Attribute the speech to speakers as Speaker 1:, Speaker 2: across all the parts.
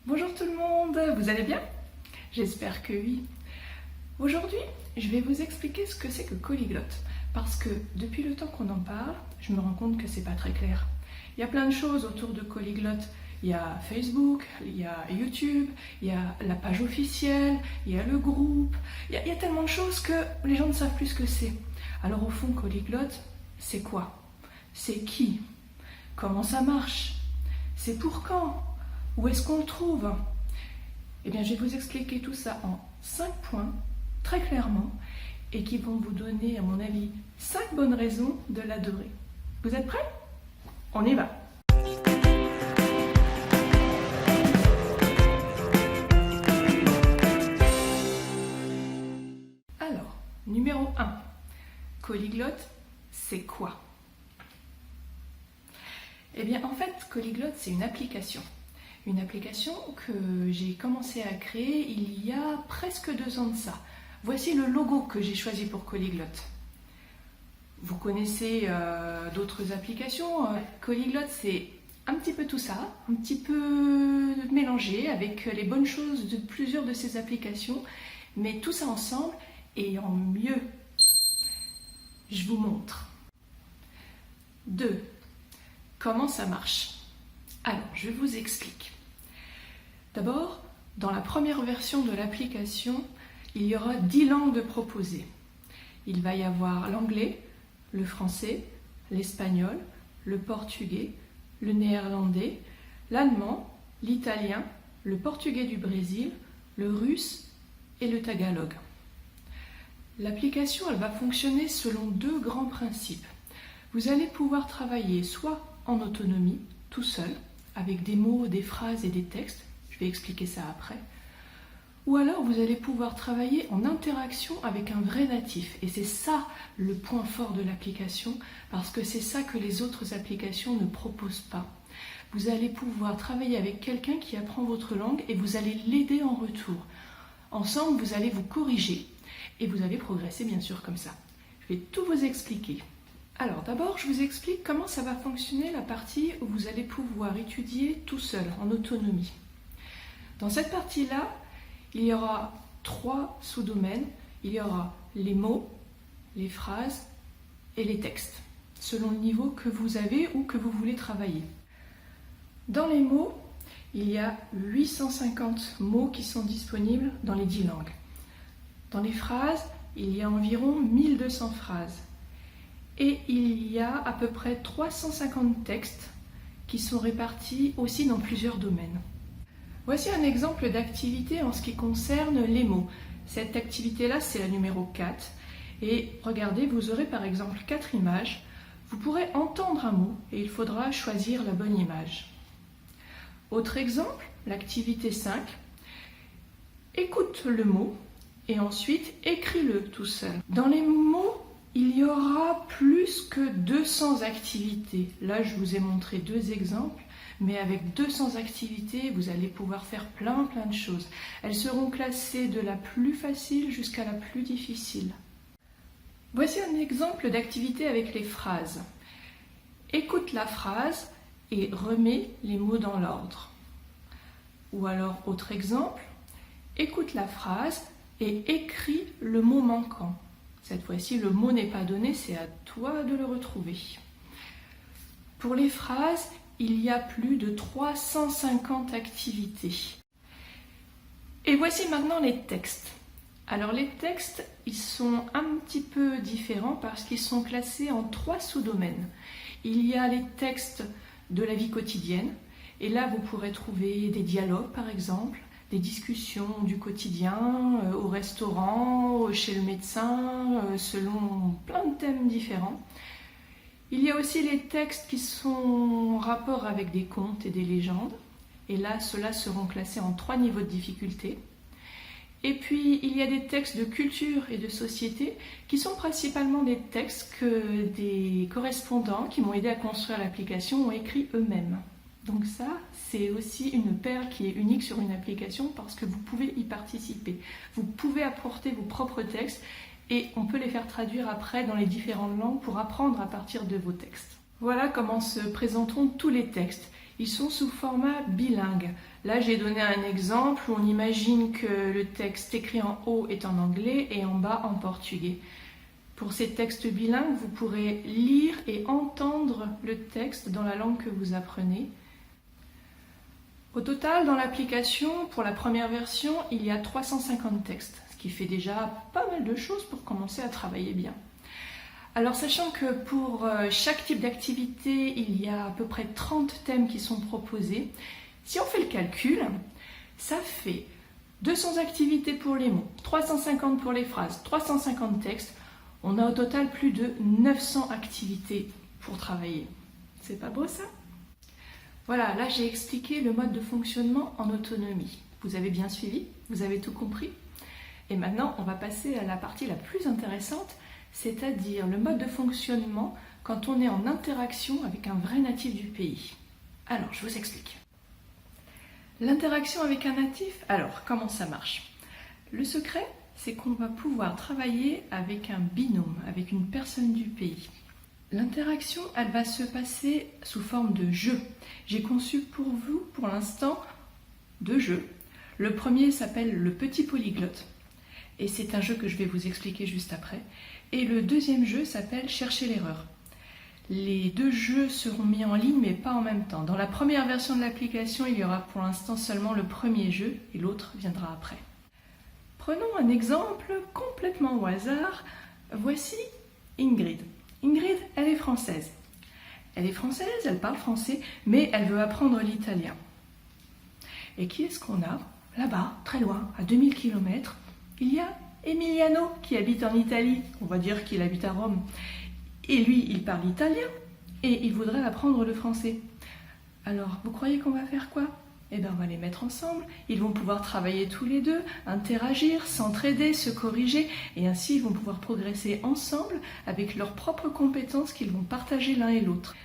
Speaker 1: Bonjour tout le monde, vous allez bien? J'espère que oui. Aujourd'hui, je vais vous expliquer ce que c'est que Polyglotte, parce que depuis le temps qu'on en parle, je me rends compte que c'est pas très clair. Il y a plein de choses autour de Polyglotte. Il y a Facebook, il y a YouTube, il y a la page officielle, il y a le groupe, il y a tellement de choses que les gens ne savent plus ce que c'est. Alors au fond, Polyglotte, c'est quoi? C'est qui? Comment ça marche? C'est pour quand? Où est-ce qu'on le trouve? Eh bien, je vais vous expliquer tout ça en 5 points, très clairement, et qui vont vous donner, à mon avis, 5 bonnes raisons de l'adorer. Vous êtes prêts? On y va! Alors, numéro 1. Polyglotte, c'est quoi? Eh bien, en fait, Polyglotte, c'est une application. Une application que j'ai commencé à créer il y a presque 2 ans de ça. Voici le logo que j'ai choisi pour Polyglotte. Vous connaissez d'autres applications. Polyglotte, c'est un petit peu tout ça, un petit peu mélangé avec les bonnes choses de plusieurs de ces applications, mais tout ça ensemble et en mieux. Je vous montre. 2. Comment ça marche? Alors, je vous explique. D'abord, dans la première version de l'application, il y aura 10 langues proposées. Il va y avoir l'anglais, le français, l'espagnol, le portugais, le néerlandais, l'allemand, l'italien, le portugais du Brésil, le russe et le tagalog. L'application, elle va fonctionner selon 2 grands principes. Vous allez pouvoir travailler soit en autonomie, tout seul, avec des mots, des phrases et des textes, je vais expliquer ça après, ou alors vous allez pouvoir travailler en interaction avec un vrai natif, et c'est ça le point fort de l'application, parce que c'est ça que les autres applications ne proposent pas. Vous allez pouvoir travailler avec quelqu'un qui apprend votre langue et vous allez l'aider en retour. Ensemble, vous allez vous corriger et vous allez progresser bien sûr comme ça. Je vais tout vous expliquer. Alors d'abord, je vous explique comment ça va fonctionner la partie où vous allez pouvoir étudier tout seul, en autonomie. Dans cette partie-là, il y aura 3 sous-domaines. Il y aura les mots, les phrases et les textes, selon le niveau que vous avez ou que vous voulez travailler. Dans les mots, il y a 850 mots qui sont disponibles dans les 10 langues. Dans les phrases, il y a environ 1200 phrases. Et il y a à peu près 350 textes qui sont répartis aussi dans plusieurs domaines. Voici un exemple d'activité en ce qui concerne les mots. Cette activité-là, c'est la numéro 4. Et regardez, vous aurez par exemple 4 images. Vous pourrez entendre un mot et il faudra choisir la bonne image. Autre exemple, l'activité 5. Écoute le mot et ensuite écris-le tout seul. Dans les mots, il y aura plus que 200 activités. Là, je vous ai montré 2 exemples, mais avec 200 activités, vous allez pouvoir faire plein de choses. Elles seront classées de la plus facile jusqu'à la plus difficile. Voici un exemple d'activité avec les phrases. Écoute la phrase et remets les mots dans l'ordre. Ou alors, autre exemple, écoute la phrase et écris le mot manquant. Cette fois-ci, le mot n'est pas donné, c'est à toi de le retrouver. Pour les phrases, il y a plus de 350 activités. Et voici maintenant les textes. Alors les textes, ils sont un petit peu différents parce qu'ils sont classés en 3 sous-domaines. Il y a les textes de la vie quotidienne, et là vous pourrez trouver des dialogues par exemple, des discussions du quotidien, au restaurant, chez le médecin, selon plein de thèmes différents. Il y a aussi les textes qui sont en rapport avec des contes et des légendes. Et là, ceux-là seront classés en 3 niveaux de difficulté. Et puis, il y a des textes de culture et de société qui sont principalement des textes que des correspondants qui m'ont aidé à construire l'application ont écrits eux-mêmes. Donc ça, c'est aussi une perle qui est unique sur une application parce que vous pouvez y participer. Vous pouvez apporter vos propres textes et on peut les faire traduire après dans les différentes langues pour apprendre à partir de vos textes. Voilà comment se présenteront tous les textes. Ils sont sous format bilingue. Là, j'ai donné un exemple où on imagine que le texte écrit en haut est en anglais et en bas en portugais. Pour ces textes bilingues, vous pourrez lire et entendre le texte dans la langue que vous apprenez. Au total, dans l'application, pour la première version, il y a 350 textes, ce qui fait déjà pas mal de choses pour commencer à travailler bien. Alors, sachant que pour chaque type d'activité, il y a à peu près 30 thèmes qui sont proposés, si on fait le calcul, ça fait 200 activités pour les mots, 350 pour les phrases, 350 textes. On a au total plus de 900 activités pour travailler. C'est pas beau ça? Voilà, là j'ai expliqué le mode de fonctionnement en autonomie. Vous avez bien suivi? Vous avez tout compris? Et maintenant, on va passer à la partie la plus intéressante, c'est-à-dire le mode de fonctionnement quand on est en interaction avec un vrai natif du pays. Alors, je vous explique. L'interaction avec un natif, alors, comment ça marche? Le secret, c'est qu'on va pouvoir travailler avec un binôme, avec une personne du pays. L'interaction, elle va se passer sous forme de jeu. J'ai conçu pour vous, pour l'instant, 2 jeux. Le premier s'appelle le petit polyglotte, et c'est un jeu que je vais vous expliquer juste après. Et le deuxième jeu s'appelle chercher l'erreur. Les 2 jeux seront mis en ligne, mais pas en même temps. Dans la première version de l'application, il y aura pour l'instant seulement le premier jeu, et l'autre viendra après. Prenons un exemple complètement au hasard. Voici Ingrid. Ingrid, elle est française. Elle est française, elle parle français, mais elle veut apprendre l'italien. Et qui est-ce qu'on a? Là-bas, très loin, à 2000 km, il y a Emiliano qui habite en Italie. On va dire qu'il habite à Rome. Et lui, il parle italien et il voudrait apprendre le français. Alors, vous croyez qu'on va faire quoi? Eh bien, on va les mettre ensemble. Ils vont pouvoir travailler tous les deux, interagir, s'entraider, se corriger, et ainsi ils vont pouvoir progresser ensemble avec leurs propres compétences qu'ils vont partager l'un et l'autre.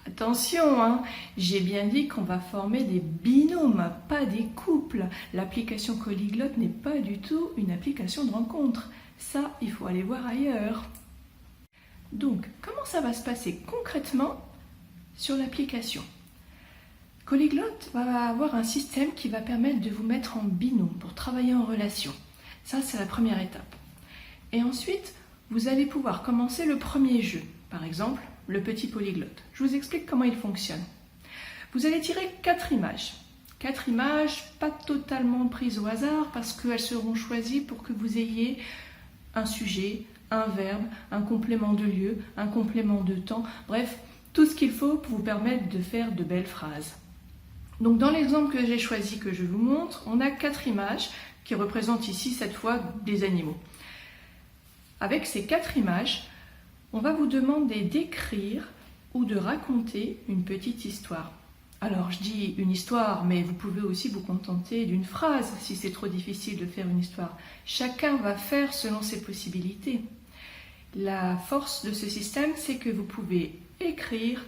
Speaker 1: Attention, hein, j'ai bien dit qu'on va former des binômes, pas des couples. L'application Polyglotte n'est pas du tout une application de rencontre. Ça, il faut aller voir ailleurs. Donc, comment ça va se passer concrètement sur l'application? Polyglotte va avoir un système qui va permettre de vous mettre en binôme pour travailler en relation. Ça, c'est la première étape. Et ensuite, vous allez pouvoir commencer le premier jeu. Par exemple, le petit polyglotte. Je vous explique comment il fonctionne. Vous allez tirer 4 images. 4 images pas totalement prises au hasard parce qu'elles seront choisies pour que vous ayez un sujet, un verbe, un complément de lieu, un complément de temps, bref, tout ce qu'il faut pour vous permettre de faire de belles phrases. Donc dans l'exemple que j'ai choisi, que je vous montre, on a 4 images qui représentent ici cette fois des animaux. Avec ces 4 images, on va vous demander d'écrire ou de raconter une petite histoire. Alors je dis une histoire, mais vous pouvez aussi vous contenter d'une phrase si c'est trop difficile de faire une histoire. Chacun va faire selon ses possibilités. La force de ce système, c'est que vous pouvez écrire,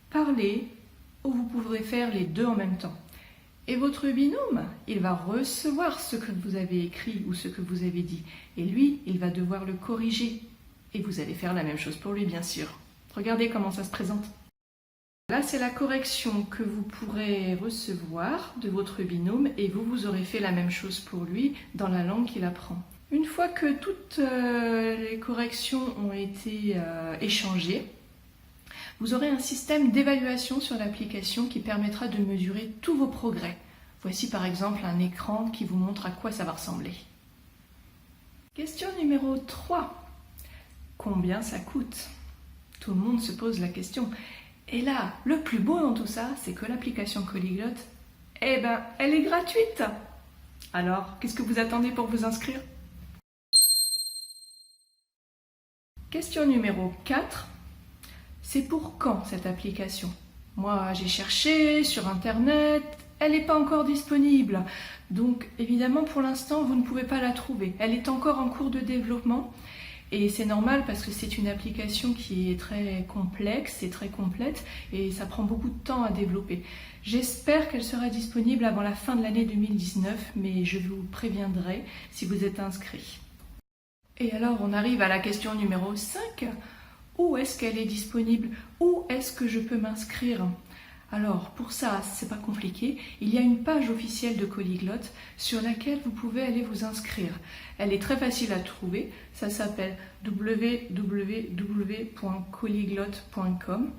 Speaker 1: parler, ou vous pourrez faire les 2 en même temps. Et votre binôme, il va recevoir ce que vous avez écrit ou ce que vous avez dit. Et lui, il va devoir le corriger. Et vous allez faire la même chose pour lui, bien sûr. Regardez comment ça se présente. Là, c'est la correction que vous pourrez recevoir de votre binôme et vous aurez fait la même chose pour lui dans la langue qu'il apprend. Une fois que toutes les corrections ont été échangées, vous aurez un système d'évaluation sur l'application qui permettra de mesurer tous vos progrès. Voici par exemple un écran qui vous montre à quoi ça va ressembler. Question numéro 3. Combien ça coûte? Tout le monde se pose la question. Et là, le plus beau dans tout ça, c'est que l'application Polyglotte, eh ben, elle est gratuite. Alors, qu'est-ce que vous attendez pour vous inscrire? Question numéro 4. C'est pour quand cette application? Moi, j'ai cherché sur Internet, elle n'est pas encore disponible. Donc, évidemment, pour l'instant, vous ne pouvez pas la trouver. Elle est encore en cours de développement. Et c'est normal parce que c'est une application qui est très complexe et très complète et ça prend beaucoup de temps à développer. J'espère qu'elle sera disponible avant la fin de l'année 2019, mais je vous préviendrai si vous êtes inscrit. Et alors on arrive à la question numéro 5. où est-ce qu'elle est disponible, où est-ce que je peux m'inscrire. Alors pour ça, c'est pas compliqué, il y a une page officielle de Polyglotte sur laquelle vous pouvez aller vous inscrire. Elle est très facile à trouver, ça s'appelle www.polyglotte.com.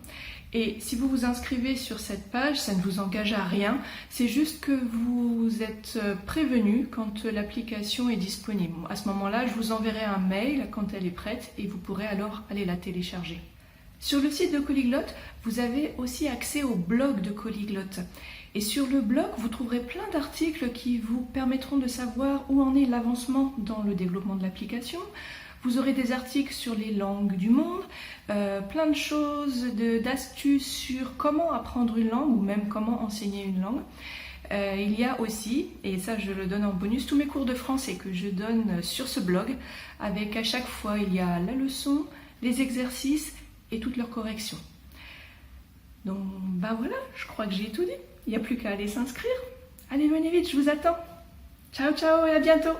Speaker 1: Et si vous vous inscrivez sur cette page, ça ne vous engage à rien, c'est juste que vous êtes prévenu quand l'application est disponible. À ce moment-là, je vous enverrai un mail quand elle est prête et vous pourrez alors aller la télécharger. Sur le site de Polyglotte, vous avez aussi accès au blog de Polyglotte. Et sur le blog, vous trouverez plein d'articles qui vous permettront de savoir où en est l'avancement dans le développement de l'application. Vous aurez des articles sur les langues du monde, plein de choses, d'astuces sur comment apprendre une langue ou même comment enseigner une langue. Il y a aussi, et ça je le donne en bonus, tous mes cours de français que je donne sur ce blog, avec à chaque fois il y a la leçon, les exercices et toutes leurs corrections. Donc voilà, je crois que j'ai tout dit. Il n'y a plus qu'à aller s'inscrire. Allez, venez vite, je vous attends. Ciao, ciao et à bientôt.